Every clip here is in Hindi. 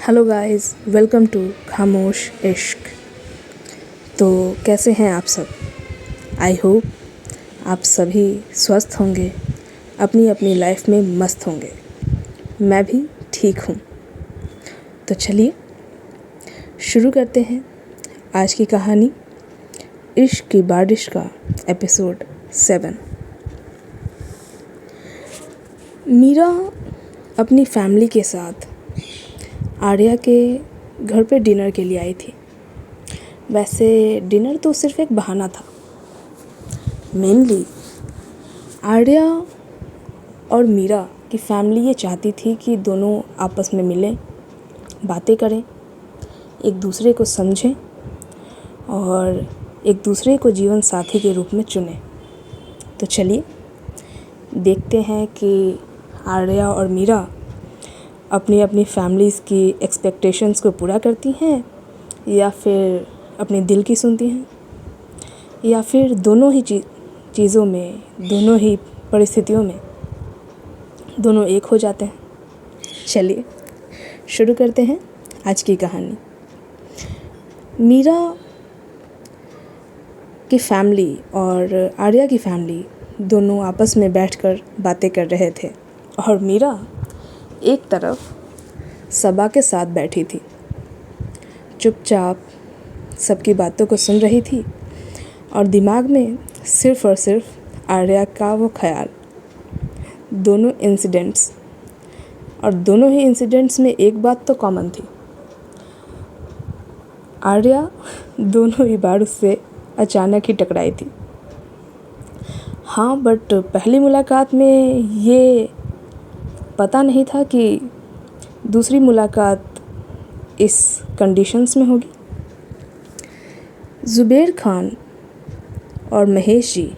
हेलो गाइस, वेलकम टू खामोश इश्क। तो कैसे हैं आप सब? आई होप आप सभी स्वस्थ होंगे, अपनी अपनी लाइफ में मस्त होंगे। मैं भी ठीक हूँ। तो चलिए शुरू करते हैं आज की कहानी, इश्क की बारिश का एपिसोड 7। मीरा अपनी फैमिली के साथ आर्या के घर पे डिनर के लिए आई थी। वैसे डिनर तो सिर्फ एक बहाना था। मेनली आर्या और मीरा की फैमिली ये चाहती थी कि दोनों आपस में मिलें, बातें करें, एक दूसरे को समझें और एक दूसरे को जीवन साथी के रूप में चुनें। तो चलिए देखते हैं कि आर्या और मीरा अपनी अपनी फैमिलीज़ की एक्सपेक्टेशंस को पूरा करती हैं या फिर अपने दिल की सुनती हैं, या फिर दोनों ही चीज़ों में, दोनों ही परिस्थितियों में दोनों एक हो जाते हैं। चलिए शुरू करते हैं आज की कहानी। मीरा की फैमिली और आर्या की फैमिली दोनों आपस में बैठकर बातें कर रहे थे और मीरा एक तरफ सबा के साथ बैठी थी, चुपचाप सबकी बातों को सुन रही थी और दिमाग में सिर्फ़ और सिर्फ आर्या का वो ख्याल। दोनों इंसिडेंट्स, और दोनों ही इंसिडेंट्स में एक बात तो कॉमन थी, आर्या दोनों ही बार उससे अचानक ही टकराई थी। हाँ, बट पहली मुलाकात में ये पता नहीं था कि दूसरी मुलाकात इस कंडीशंस में होगी। ज़ुबैर खान और महेश जी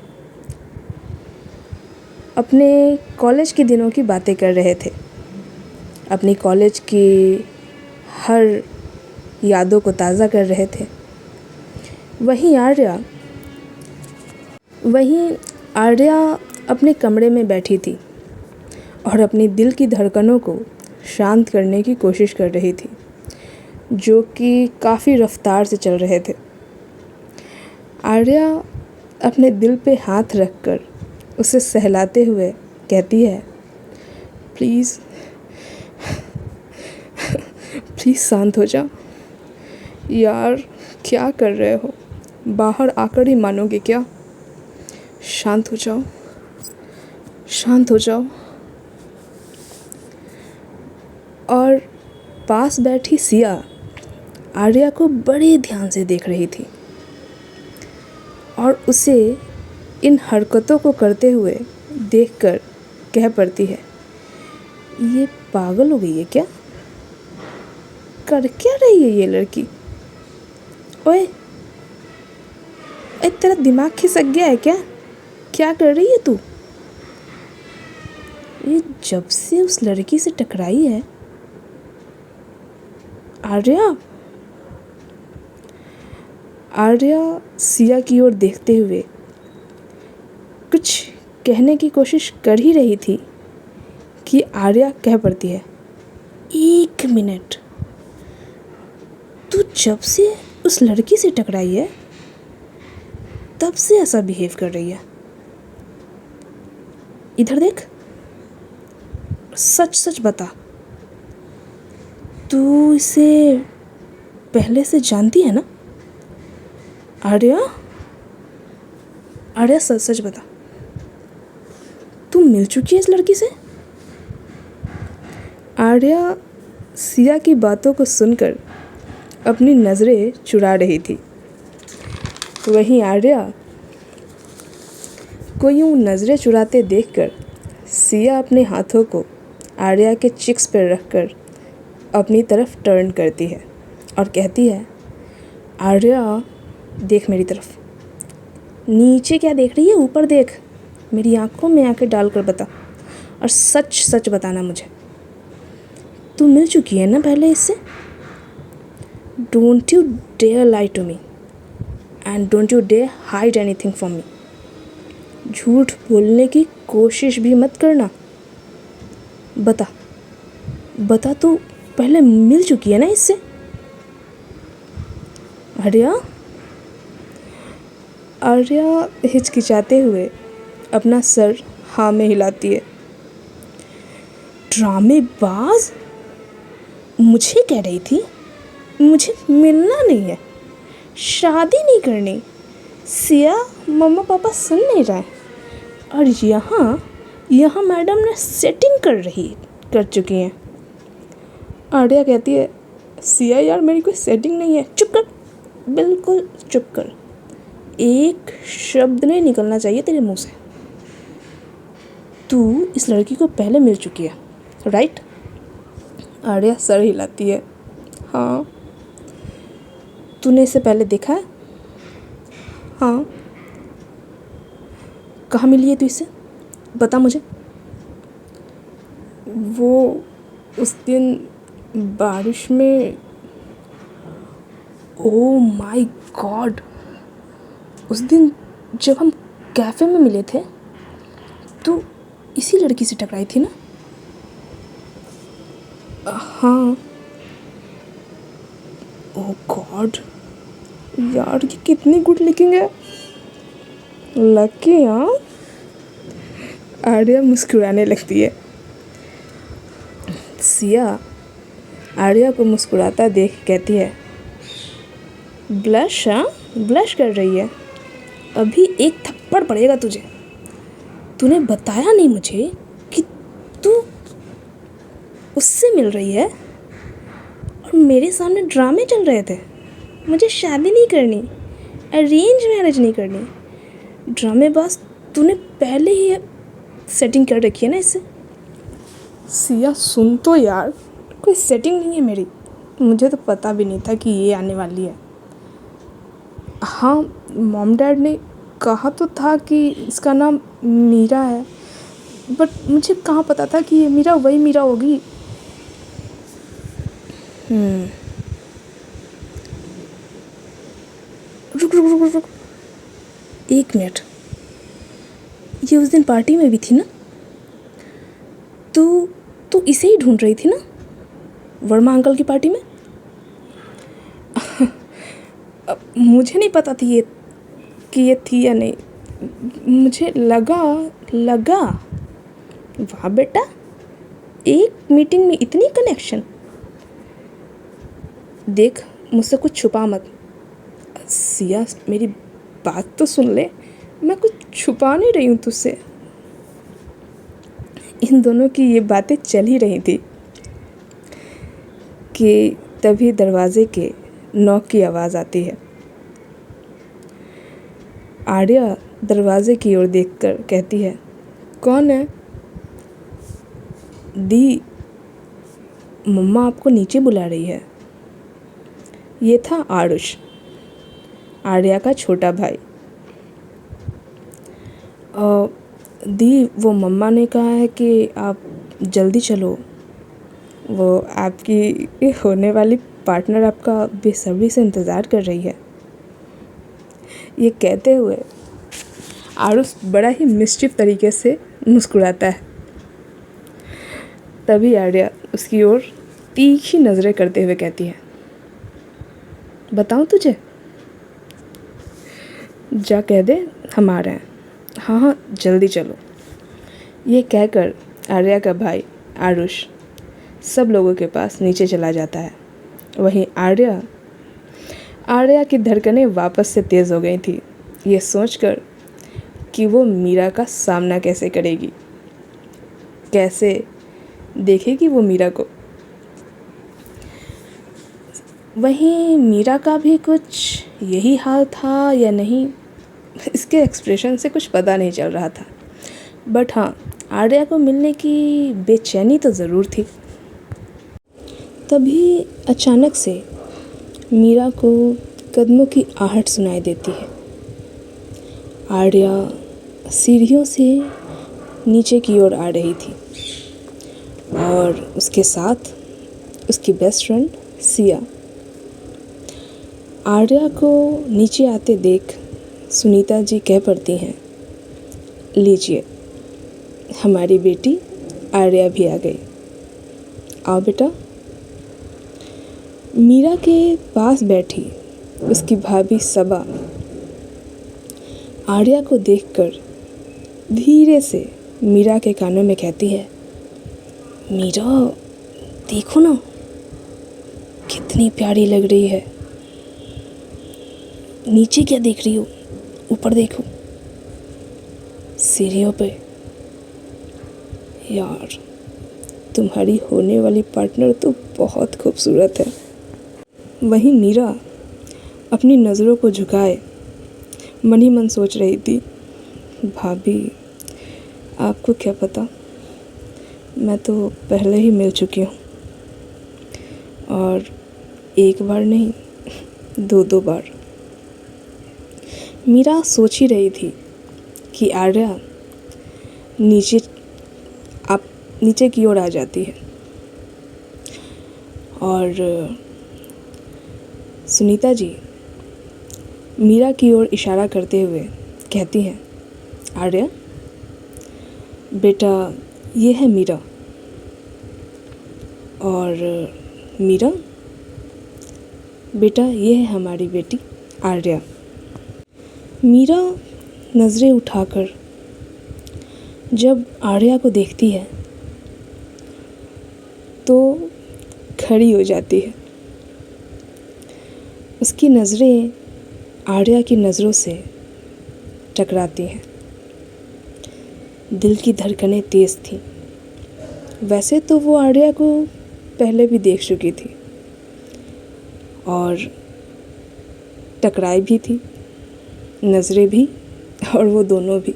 अपने कॉलेज के दिनों की बातें कर रहे थे, अपनी कॉलेज की हर यादों को ताज़ा कर रहे थे। वहीं आर्या अपने कमरे में बैठी थी और अपनी दिल की धड़कनों को शांत करने की कोशिश कर रही थी, जो कि काफ़ी रफ्तार से चल रहे थे। आर्या अपने दिल पे हाथ रखकर उसे सहलाते हुए कहती है, प्लीज़ प्लीज़ शांत हो जा यार, क्या कर रहे हो? बाहर आकर ही मानोगे क्या? शांत हो जाओ, शांत हो जाओ। और पास बैठी सिया आर्या को बड़े ध्यान से देख रही थी और उसे इन हरकतों को करते हुए देखकर कह पड़ती है, ये पागल हो गई है क्या? कर क्या रही है ये लड़की? ओए, तेरा दिमाग खिसक गया है क्या? क्या कर रही है तू? ये जब से उस लड़की से टकराई है आर्या सिया की ओर देखते हुए कुछ कहने की कोशिश कर ही रही थी कि आर्या कह पड़ती है, एक मिनट, तू जब से उस लड़की से टकराई है तब से ऐसा बिहेव कर रही है। इधर देख, सच सच बता, तू इसे पहले से जानती है ना? आर्या सच सच बता, तू मिल चुकी है इस लड़की से? आर्या सिया की बातों को सुनकर अपनी नज़रें चुरा रही थी। वहीं आर्या को यूं नज़रें चुराते देखकर सिया अपने हाथों को आर्या के चिक्स पर रखकर अपनी तरफ टर्न करती है और कहती है, आर्या देख मेरी तरफ। नीचे क्या देख रही है? ऊपर देख, मेरी आंखों में आंखें डालकर बता और सच सच बताना मुझे, तू मिल चुकी है ना पहले इससे? Don't you dare lie to me and don't you dare hide anything from me. झूठ बोलने की कोशिश भी मत करना। बता तू पहले मिल चुकी है ना इससे। आर्या आर्या हिचकिचाते हुए अपना सर हाँ में हिलाती है। ड्रामेबाज, मुझे कह रही थी मुझे मिलना नहीं है, शादी नहीं करनी। सिया मम्मा पापा सुन नहीं रहे, और यहाँ मैडम ने सेटिंग कर चुकी हैं। आर्या कहती है, सिया यार मेरी कोई सेटिंग नहीं है। चुप कर, बिल्कुल चुप कर, एक शब्द नहीं निकलना चाहिए तेरे मुंह से। तू इस लड़की को पहले मिल चुकी है, राइट? आर्या सर हिलाती है। हाँ। तूने इसे पहले देखा है? हाँ। कहाँ मिली है तू इससे, बता मुझे। वो उस दिन बारिश में। ओह माय गॉड, उस दिन जब हम कैफ़े में मिले थे तो इसी लड़की से टकराई थी ना? हाँ। ओह गॉड यार, ये कितनी गुड लुकिंग है। लकी, हाँ। आर्या मुस्कुराने लगती है। सिया आर्या को मुस्कुराता देख कहती है, ब्लश? हाँ, ब्लश कर रही है? अभी एक थप्पड़ पड़ेगा तुझे। तूने बताया नहीं मुझे कि तू उससे मिल रही है और मेरे सामने ड्रामे चल रहे थे। मुझे शादी नहीं करनी, अरेंज मैरिज नहीं करनी। ड्रामेबाज, तूने पहले ही सेटिंग कर रखी है ना इससे। सिया सुन तो यार, कोई सेटिंग नहीं है मेरी, मुझे तो पता भी नहीं था कि ये आने वाली है। हाँ, मॉम डैड ने कहा तो था कि इसका नाम मीरा है, बट मुझे कहाँ पता था कि ये मीरा वही मीरा होगी। रुक रुक रुक रुक, एक मिनट। ये उस दिन पार्टी में भी थी ना? तू इसे ही ढूंढ रही थी ना, वर्मा अंकल की पार्टी में? मुझे नहीं पता थी कि ये थी या नहीं। मुझे लगा। वाह बेटा, एक मीटिंग में इतनी कनेक्शन। देख, मुझसे कुछ छुपा मत। सिया मेरी बात तो सुन ले, मैं कुछ छुपा नहीं रही हूँ तुझसे। इन दोनों की ये बातें चल ही रही थी कि तभी दरवाजे के नॉक की आवाज़ आती है। आर्या दरवाजे की ओर देखकर कहती है, कौन है? दी, मम्मा आपको नीचे बुला रही है। ये था आरुष, आर्या का छोटा भाई। दी, वो मम्मा ने कहा है कि आप जल्दी चलो, वो आपकी होने वाली पार्टनर आपका बेसब्री से इंतज़ार कर रही है। ये कहते हुए आरुष बड़ा ही मिस्चिफ तरीके से मुस्कुराता है। तभी आर्या उसकी ओर तीखी नज़रें करते हुए कहती है, बताऊं तुझे? जा कह दे हम आ रहे हैं। हाँ, जल्दी चलो। ये कहकर आर्या का भाई आरुष सब लोगों के पास नीचे चला जाता है। वहीं आर्या की धड़कनें वापस से तेज़ हो गई थी, ये सोचकर कि वो मीरा का सामना कैसे करेगी, कैसे देखेगी वो मीरा को। वहीं मीरा का भी कुछ यही हाल था या नहीं, इसके एक्सप्रेशन से कुछ पता नहीं चल रहा था। बट हाँ, आर्या को मिलने की बेचैनी तो ज़रूर थी। तभी अचानक से मीरा को कदमों की आहट सुनाई देती है। आर्या सीढ़ियों से नीचे की ओर आ रही थी और उसके साथ उसकी बेस्ट फ्रेंड सिया। आर्या को नीचे आते देख सुनीता जी कह पड़ती हैं, लीजिए, हमारी बेटी आर्या भी आ गई। आओ बेटा, मीरा के पास बैठी उसकी भाभी सबा आर्या को देखकर धीरे से मीरा के कानों में कहती है, मीरा देखो ना कितनी प्यारी लग रही है। नीचे क्या देख रही हो, ऊपर देखो सीढ़ियों पे। यार तुम्हारी होने वाली पार्टनर तो बहुत खूबसूरत है। वहीं मीरा अपनी नज़रों को झुकाए मन ही मन सोच रही थी, भाभी आपको क्या पता, मैं तो पहले ही मिल चुकी हूँ, और एक बार नहीं 2-2 बार। मीरा सोच ही रही थी कि आर्या नीचे की ओर आ जाती है और सुनीता जी मीरा की ओर इशारा करते हुए कहती हैं, आर्या बेटा ये है मीरा, और मीरा बेटा ये है हमारी बेटी आर्या। मीरा नज़रें उठाकर जब आर्या को देखती है तो खड़ी हो जाती है। उसकी नज़रें आर्या की नज़रों से टकराती हैं। दिल की धड़कनें तेज़ थीं। वैसे तो वो आर्या को पहले भी देख चुकी थी और टकराई भी थी, नज़रें भी और वो दोनों भी।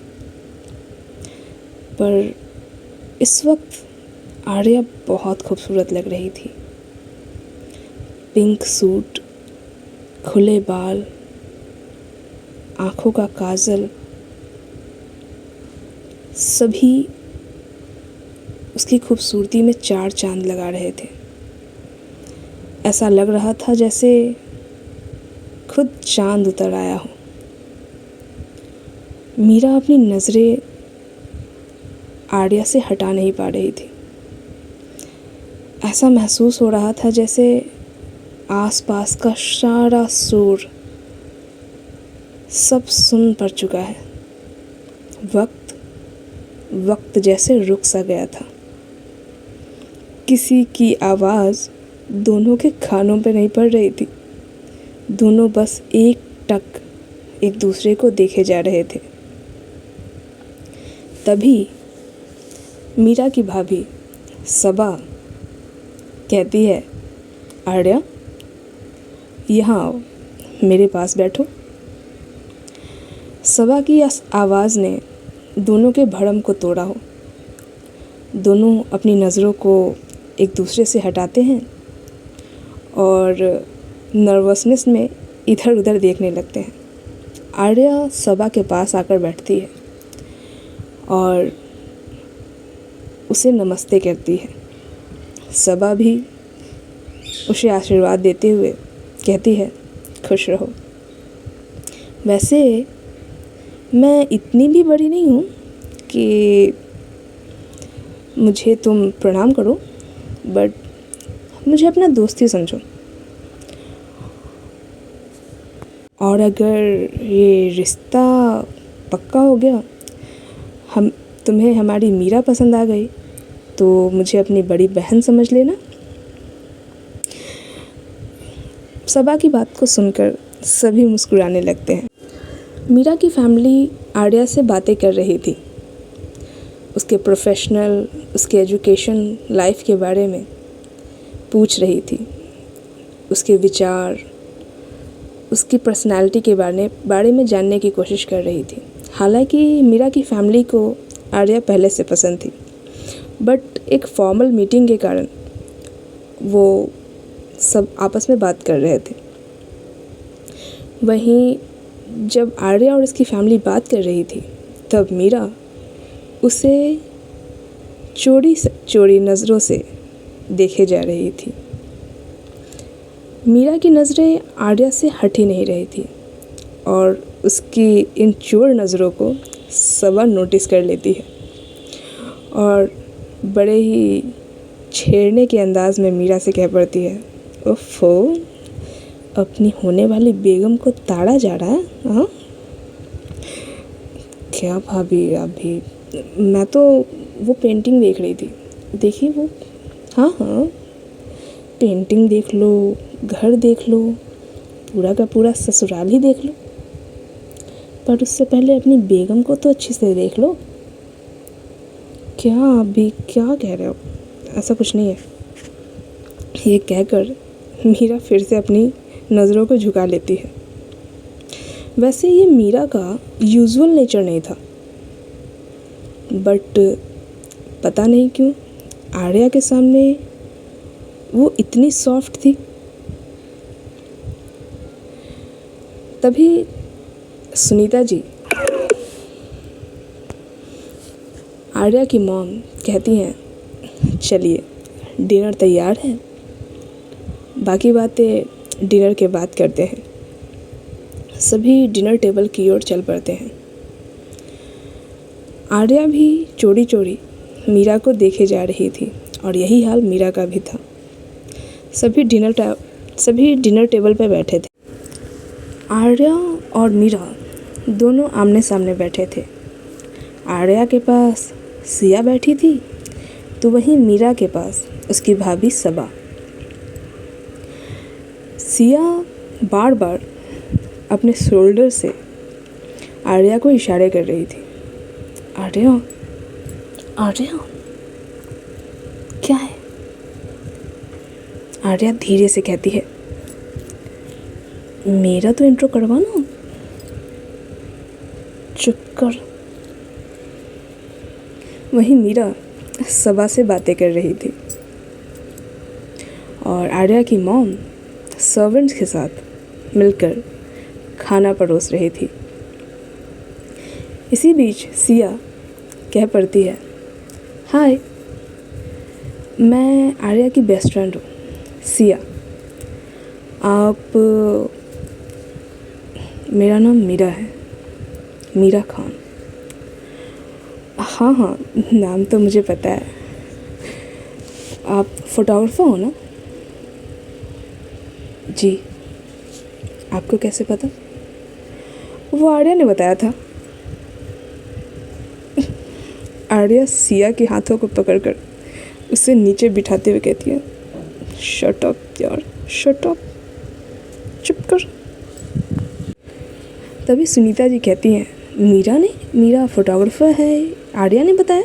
पर इस वक्त आर्या बहुत खूबसूरत लग रही थी। पिंक सूट, खुले बाल, आँखों का काजल, सभी उसकी खूबसूरती में 4 चांद लगा रहे थे। ऐसा लग रहा था जैसे खुद चांद उतर आया हो। मीरा अपनी नज़रें आर्या से हटा नहीं पा रही थी। ऐसा महसूस हो रहा था जैसे आसपास का सारा शोर सब सुन पड़ चुका है। वक्त जैसे रुक सा गया था। किसी की आवाज़ दोनों के कानों पे नहीं पड़ रही थी। दोनों बस एक टक एक दूसरे को देखे जा रहे थे। तभी मीरा की भाभी सबा कहती है, आर्या यहाँ आओ, मेरे पास बैठो। सबा की आवाज़ ने दोनों के भरम को तोड़ा हो। दोनों अपनी नज़रों को एक दूसरे से हटाते हैं और नर्वसनेस में इधर उधर देखने लगते हैं। आर्या सबा के पास आकर बैठती है और उसे नमस्ते करती है। सबा भी उसे आशीर्वाद देते हुए कहती है, खुश रहो। वैसे मैं इतनी भी बड़ी नहीं हूँ कि मुझे तुम प्रणाम करो, बट मुझे अपना दोस्त ही समझो। और अगर ये रिश्ता पक्का हो गया, तुम्हें हमारी मीरा पसंद आ गई, तो मुझे अपनी बड़ी बहन समझ लेना। सबा की बात को सुनकर सभी मुस्कुराने लगते हैं। मीरा की फैमिली आर्या से बातें कर रही थी। उसके प्रोफेशनल, उसके एजुकेशन लाइफ के बारे में पूछ रही थी। उसके विचार, उसकी पर्सनालिटी के बारे में जानने की कोशिश कर रही थी। हालांकि मीरा की फैमिली को आर्या पहले से पसंद थी, बट एक फॉर्मल मीटिंग के कारण वो सब आपस में बात कर रहे थे। वहीं जब आर्या और उसकी फैमिली बात कर रही थी, तब मीरा उसे चोरी नज़रों से देखे जा रही थी। मीरा की नज़रें आर्या से हट ही नहीं रही थी और उसकी इन चोर नज़रों को सबा नोटिस कर लेती है और बड़े ही छेड़ने के अंदाज में मीरा से कह पड़ती है, ओफो, अपनी होने वाली बेगम को ताड़ा जा रहा है? हाँ, क्या भाभी अभी, मैं तो वो पेंटिंग देख रही थी। देखिए वो, हाँ हाँ, पेंटिंग देख लो, घर देख लो, पूरा का पूरा ससुराल ही देख लो, पर उससे पहले अपनी बेगम को तो अच्छे से देख लो। क्या अभी क्या कह रहे हो? ऐसा कुछ नहीं है। ये कहकर मीरा फिर से अपनी नज़रों को झुका लेती है। वैसे ये मीरा का यूजुअल नेचर नहीं था, बट पता नहीं क्यों आर्या के सामने वो इतनी सॉफ्ट थी। तभी सुनीता जी, आर्या की मॉम, कहती हैं चलिए डिनर तैयार है, बाकी बातें डिनर के बाद करते हैं। सभी डिनर टेबल की ओर चल पड़ते हैं। आर्या भी चोरी चोरी मीरा को देखे जा रही थी और यही हाल मीरा का भी था। सभी डिनर टेबल पर बैठे थे। आर्या और मीरा दोनों आमने सामने बैठे थे। आर्या के पास सिया बैठी थी, तो वहीं मीरा के पास उसकी भाभी सबा। सिया बार बार अपने शोल्डर से आर्या को इशारे कर रही थी। आर्या, आर्या, क्या है? आर्या धीरे से कहती है, मेरा तो इंट्रो करवाना। चुप कर। वहीं मीरा सबा से बातें कर रही थी और आर्या की मॉम सर्वेंट्स के साथ मिलकर खाना परोस रही थी। इसी बीच सिया कह पड़ती है, हाय, मैं आर्या की बेस्ट फ्रेंड हूँ सिया। आप, मेरा नाम मीरा है, मीरा खान। हाँ हाँ, नाम तो मुझे पता है। आप फोटोग्राफर हो ना? जी। आपको कैसे पता? वो आर्या ने बताया था। आर्या सिया के हाथों को पकड़कर उसे नीचे बिठाते हुए कहती है, शट अप यार, शट अप, चुप कर। तभी सुनीता जी कहती हैं, मीरा फोटोग्राफर है, आर्या ने बताया।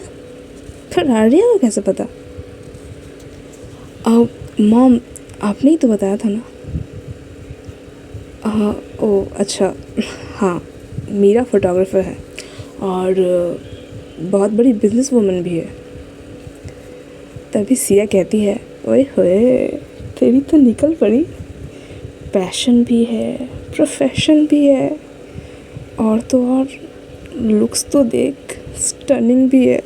फिर आर्या को कैसे पता? मॉम, आपने ही तो बताया था ना। ओ अच्छा, हाँ, मीरा फोटोग्राफर है और बहुत बड़ी बिजनेस वूमन भी है। तभी सिया कहती है, ओए होए, तेरी तो निकल पड़ी। पैशन भी है, प्रोफेशन भी है, और तो और लुक्स तो देख, स्टनिंग भी है।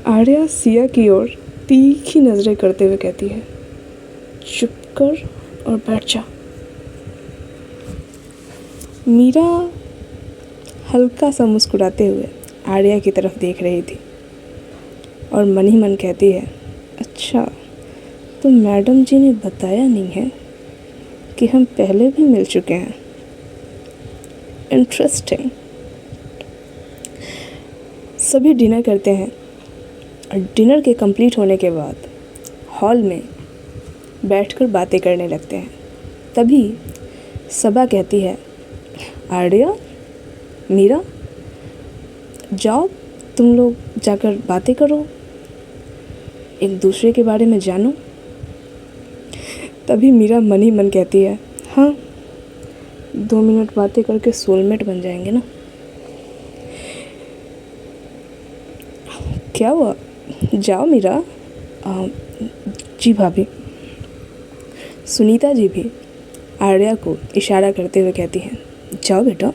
आर्या सिया की ओर तीखी नज़रें करते हुए कहती है, चुप कर और बैठ जा। मीरा हल्का सा मुस्कुराते हुए आर्या की तरफ देख रही थी और मन ही मन कहती है, अच्छा, तो मैडम जी ने बताया नहीं है कि हम पहले भी मिल चुके हैं। इंटरेस्टिंग। सभी डिनर करते हैं और डिनर के कंप्लीट होने के बाद हॉल में बैठकर बातें करने लगते हैं। तभी सबा कहती है, आर्या, मीरा, जाओ तुम लोग जाकर बातें करो, एक दूसरे के बारे में जानो। तभी मीरा मन ही मन कहती है, हाँ, 2 मिनट बातें करके सोलमेट बन जाएंगे ना। क्या हुआ? जाओ मीरा। जी भाभी। सुनीता जी भी आर्या को इशारा करते हुए कहती हैं, जाओ बेटा,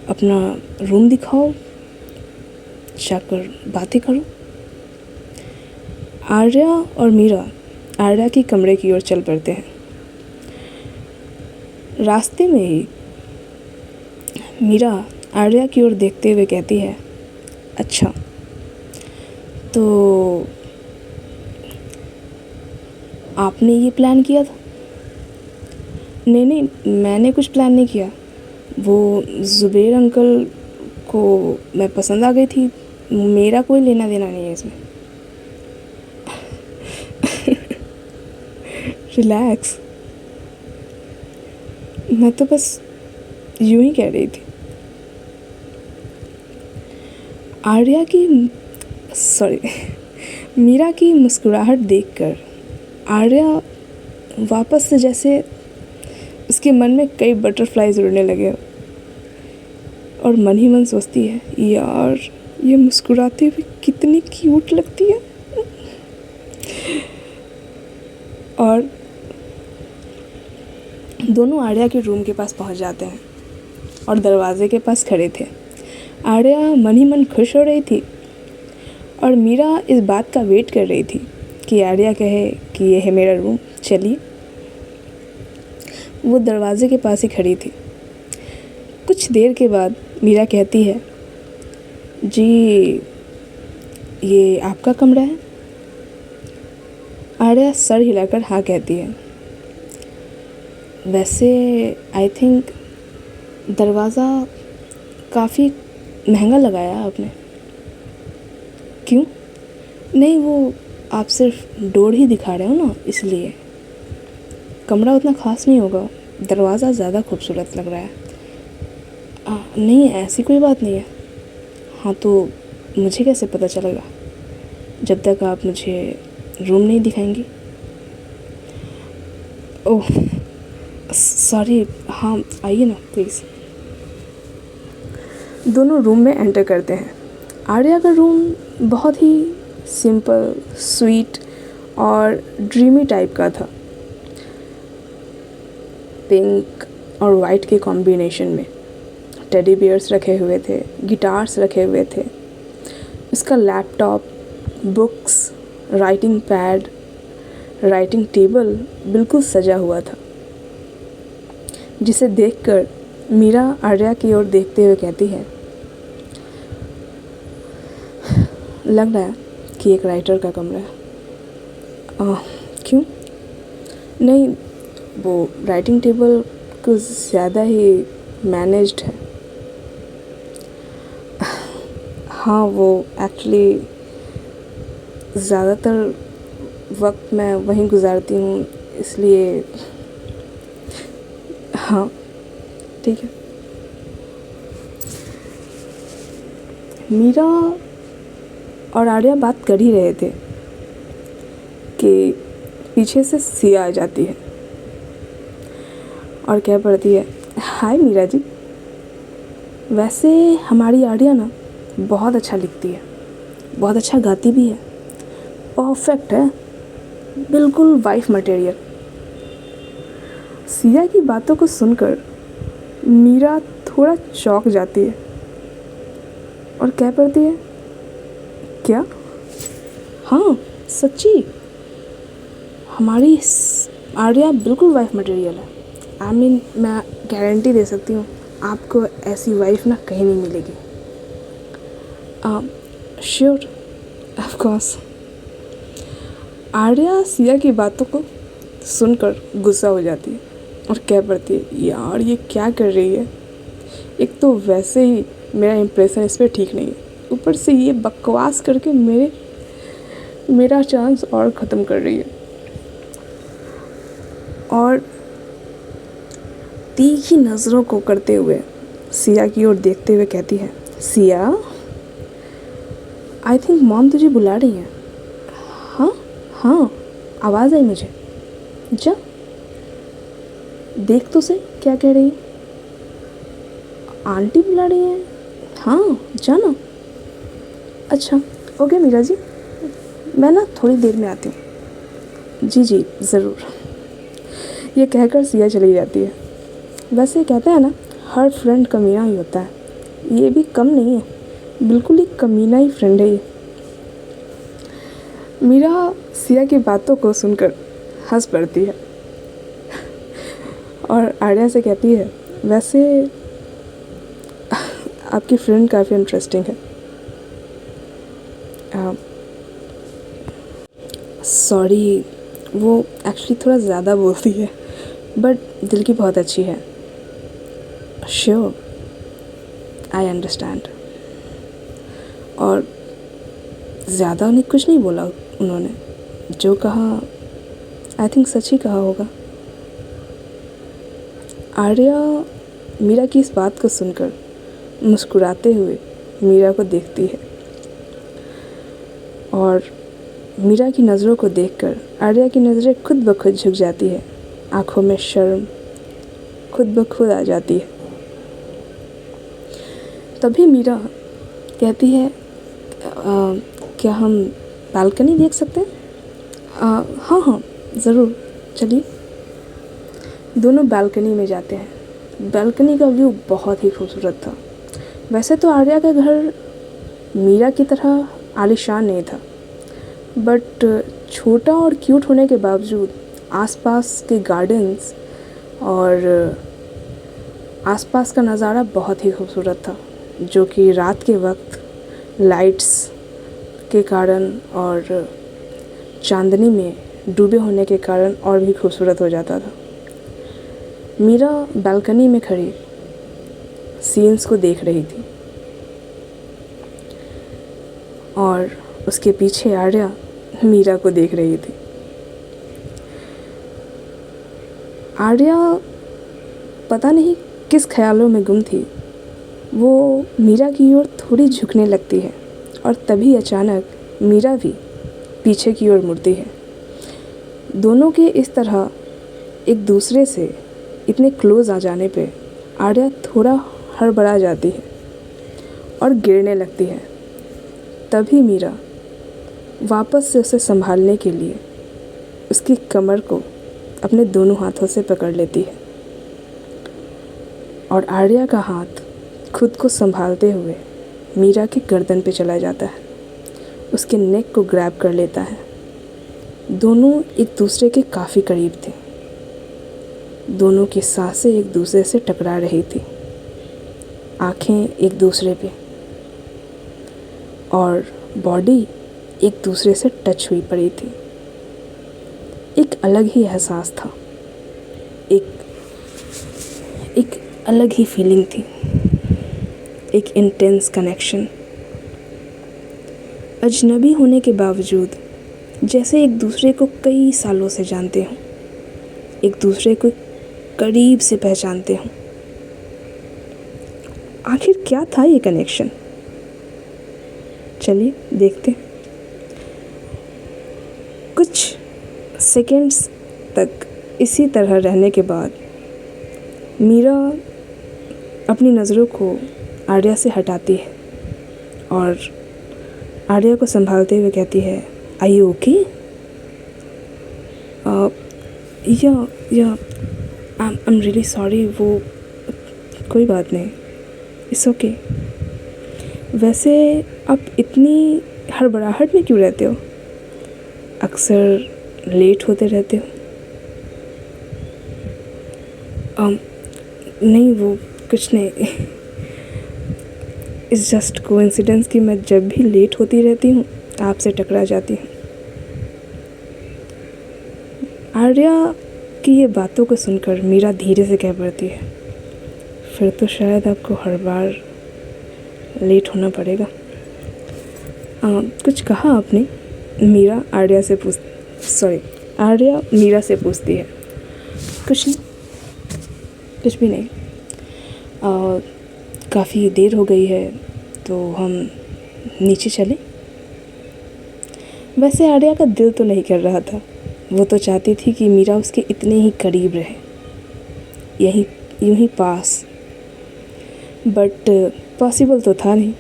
अपना रूम दिखाओ, जाकर बातें करो। आर्या और मीरा आर्या की कमरे की ओर चल पड़ते हैं। रास्ते में ही मीरा आर्या की ओर देखते हुए कहती है, अच्छा, तो आपने ये प्लान किया था? नहीं नहीं, मैंने कुछ प्लान नहीं किया। वो ज़ुबैर अंकल को मैं पसंद आ गई थी, मेरा कोई लेना देना नहीं है इसमें। रिलैक्स, मैं तो बस यूं ही कह रही थी। आर्या की सॉरी मीरा की मुस्कुराहट देखकर आर्या वापस से जैसे उसके मन में कई बटरफ्लाइज उड़ने लगे और मन ही मन सोचती है, यार ये मुस्कुराते हुए कितनी क्यूट लगती है। और दोनों आर्या के रूम के पास पहुंच जाते हैं और दरवाजे के पास खड़े थे। आर्या मन ही मन खुश हो रही थी और मीरा इस बात का वेट कर रही थी कि आर्या कहे कि ये है मेरा रूम, चलिए। वो दरवाजे के पास ही खड़ी थी। कुछ देर के बाद मीरा कहती है, जी ये आपका कमरा है? आर्या सर हिलाकर हाँ कहती है। वैसे आई थिंक दरवाज़ा काफ़ी महंगा लगाया आपने। क्यों? नहीं, वो आप सिर्फ डोर ही दिखा रहे हो ना, इसलिए। कमरा उतना ख़ास नहीं होगा, दरवाज़ा ज़्यादा खूबसूरत लग रहा है। नहीं, ऐसी कोई बात नहीं है। हाँ तो मुझे कैसे पता चलेगा जब तक आप मुझे रूम नहीं दिखाएंगी? ओह सॉरी, हाँ आइए ना प्लीज़। दोनों रूम में एंटर करते हैं। आर्या का रूम बहुत ही सिंपल, स्वीट और ड्रीमी टाइप का था। पिंक और वाइट के कॉम्बिनेशन में टेडी बियर्स रखे हुए थे, गिटार्स रखे हुए थे। उसका laptop, books, writing pad, writing table बिल्कुल सजा हुआ था, जिसे देखकर मीरा आर्या की ओर देखते हुए कहती है, लग रहा है कि एक राइटर का कमरा है। क्यों? नहीं, वो राइटिंग टेबल कुछ ज़्यादा ही मैनेज्ड है। हाँ, वो एक्चुअली ज़्यादातर वक्त मैं वहीं गुजारती हूँ, इसलिए। हाँ ठीक है। मीरा और आर्या बात कर ही रहे थे कि पीछे से सिया आ जाती है और कह पड़ती है, हाय मीरा जी, वैसे हमारी आर्या ना बहुत अच्छा लिखती है, बहुत अच्छा गाती भी है, परफेक्ट है, बिल्कुल वाइफ मटेरियल। सिया की बातों को सुनकर मीरा थोड़ा चौंक जाती है और कह पड़ती है, क्या? हाँ सच्ची, हमारी आर्या बिल्कुल वाइफ मटेरियल है। आई मीन मैं गारंटी दे सकती हूँ आपको ऐसी वाइफ ना कहीं नहीं मिलेगी। Sure, of course. Arya Siya की बातों को सुनकर गुस्सा हो जाती है और कह पड़ती है, यार ये क्या कर रही है? एक तो वैसे ही मेरा इम्प्रेशन इस पर ठीक नहीं है, ऊपर से ये बकवास करके मेरा चांस और ख़त्म कर रही है। और तीखी नज़रों को करते हुए सिया की ओर देखते हुए कहती है, सिया, आई थिंक मॉम तुझे बुला रही हैं। हाँ हाँ, आवाज़ आई मुझे, जा देख तो सही क्या कह रही है। आंटी बुला रही हैं? हाँ जाना। अच्छा ओके मीरा जी, मैं ना थोड़ी देर में आती हूँ। जी जी ज़रूर। ये कहकर सिया चली जाती है। वैसे कहते हैं ना, हर फ्रेंड कमीना ही होता है, ये भी कम नहीं है, बिल्कुल ही कमीना ही फ्रेंड है ये। मीरा सिया की बातों को सुनकर हंस पड़ती है और आर्या से कहती है, वैसे आपकी फ्रेंड काफ़ी इंटरेस्टिंग है। सॉरी, वो एक्चुअली थोड़ा ज़्यादा बोलती है, बट दिल की बहुत अच्छी है। Sure, I understand. और ज़्यादा उन्हें कुछ नहीं बोला उन्होंने, जो कहा आई थिंक सच ही कहा होगा। आर्या मीरा की इस बात को सुनकर मुस्कुराते हुए मीरा को देखती है और मीरा की नज़रों को देखकर आर्या की नज़रें खुद ब खुद झुक जाती है। आँखों में शर्म खुद ब खुद आ जाती है। तभी मीरा कहती है, क्या हम बालकनी देख सकते हैं? हाँ हाँ ज़रूर, चलिए। दोनों बालकनी में जाते हैं। बालकनी का व्यू बहुत ही खूबसूरत था। वैसे तो आर्या का घर मीरा की तरह आलीशान नहीं था, बट छोटा और क्यूट होने के बावजूद आसपास के गार्डन्स और आसपास का नज़ारा बहुत ही खूबसूरत था, जो कि रात के वक्त लाइट्स के कारण और चांदनी में डूबे होने के कारण और भी खूबसूरत हो जाता था। मीरा बालकनी में खड़ी सीन्स को देख रही थी और उसके पीछे आर्या मीरा को देख रही थी। आर्या पता नहीं किस ख्यालों में गुम थी। वो मीरा की ओर थोड़ी झुकने लगती है और तभी अचानक मीरा भी पीछे की ओर मुड़ती है। दोनों के इस तरह एक दूसरे से इतने क्लोज आ जाने पे आर्या थोड़ा हड़बड़ा जाती है और गिरने लगती है। तभी मीरा वापस से उसे संभालने के लिए उसकी कमर को अपने दोनों हाथों से पकड़ लेती है और आर्या का हाथ खुद को संभालते हुए मीरा के गर्दन पे चला जाता है, उसके नेक को ग्रैब कर लेता है। दोनों एक दूसरे के काफ़ी करीब थे। दोनों की सांसें एक दूसरे से टकरा रही थी, आँखें एक दूसरे पे और बॉडी एक दूसरे से टच हुई पड़ी थी। एक अलग ही एहसास था, एक अलग ही फीलिंग थी, एक इंटेंस कनेक्शन। अजनबी होने के बावजूद जैसे एक दूसरे को कई सालों से जानते हों, एक दूसरे को करीब से पहचानते हों। आखिर क्या था ये कनेक्शन? चलिए देखते। कुछ सेकंड्स तक इसी तरह रहने के बाद मीरा अपनी नज़रों को आर्या से हटाती है और आर्या को संभालते हुए कहती है, आर यू ओके? या आई एम रियली सॉरी। वो कोई बात नहीं, इट्स ओके। वैसे आप इतनी हड़बड़ाहट में क्यों रहते हो? अक्सर लेट होते रहते हो। नहीं, वो कुछ नहीं। इट्स जस्ट कोइंसिडेंस कि मैं जब भी लेट होती रहती हूँ आपसे टकरा जाती हूँ। आर्या की ये बातों को सुनकर मीरा धीरे से कह पड़ती है, फिर तो शायद आपको हर बार लेट होना पड़ेगा। कुछ कहा आपने? मीरा आर्या से पूछती है। कुछ नहीं, कुछ भी नहीं। काफ़ी देर हो गई है तो हम नीचे चलें? वैसे आर्या का दिल तो नहीं कर रहा था। वो तो चाहती थी कि मीरा उसके इतने ही करीब रहे, यूं ही पास, बट पॉसिबल तो था नहीं।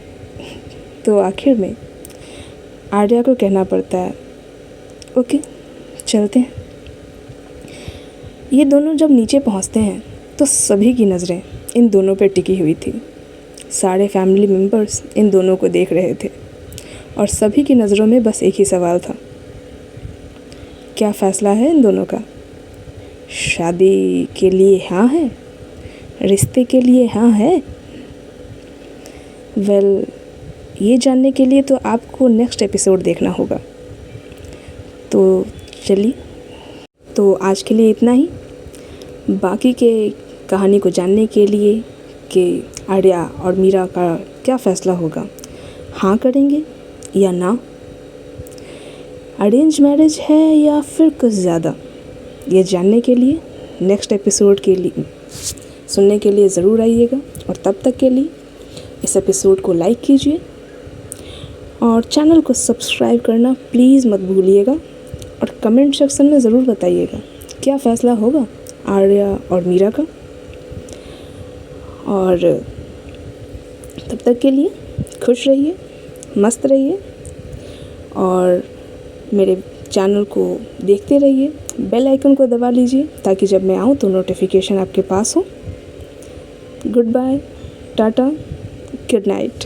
तो आखिर में आर्या को कहना पड़ता है, ओके चलते हैं। ये दोनों जब नीचे पहुंचते हैं तो सभी की नज़रें इन दोनों पर टिकी हुई थी। सारे फैमिली मेम्बर्स इन दोनों को देख रहे थे और सभी की नज़रों में बस एक ही सवाल था, क्या फ़ैसला है इन दोनों का? शादी के लिए हाँ है, रिश्ते के लिए हाँ है? वेल, ये जानने के लिए तो आपको नेक्स्ट एपिसोड देखना होगा। तो चलिए तो आज के लिए इतना ही। बाकी के कहानी को जानने के लिए कि आर्या और मीरा का क्या फ़ैसला होगा, हाँ करेंगे या ना, अरेंज मैरिज है या फिर कुछ ज़्यादा, ये जानने के लिए नेक्स्ट एपिसोड के लिए सुनने के लिए ज़रूर आइएगा। और तब तक के लिए इस एपिसोड को लाइक कीजिए और चैनल को सब्सक्राइब करना प्लीज़ मत भूलिएगा। और कमेंट सेक्शन में ज़रूर बताइएगा क्या फ़ैसला होगा आर्या और मीरा का। और तब तक के लिए खुश रहिए, मस्त रहिए और मेरे चैनल को देखते रहिए। बेल आइकन को दबा लीजिए ताकि जब मैं आऊँ तो नोटिफिकेशन आपके पास हो। Goodbye, tata, good night.